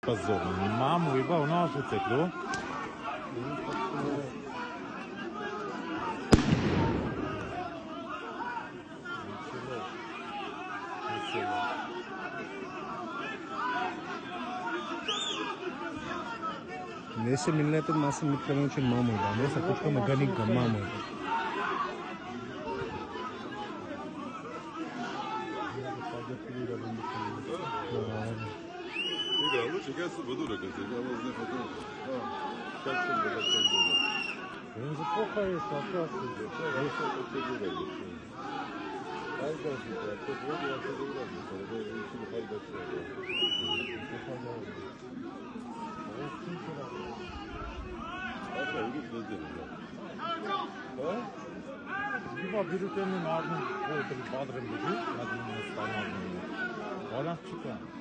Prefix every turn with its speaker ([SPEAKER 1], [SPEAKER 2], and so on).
[SPEAKER 1] пазор. Маму иба оно суцекло.
[SPEAKER 2] Neyse milletin nasıl mitlemek için mamuydu. Neyse kuşkama ganik mamuydu.
[SPEAKER 1] Він же слухає, 이봐 비를 때문에 나는 뭐들이 빠들은 거지? 나중에 스타일 나중에. 워낙 치고.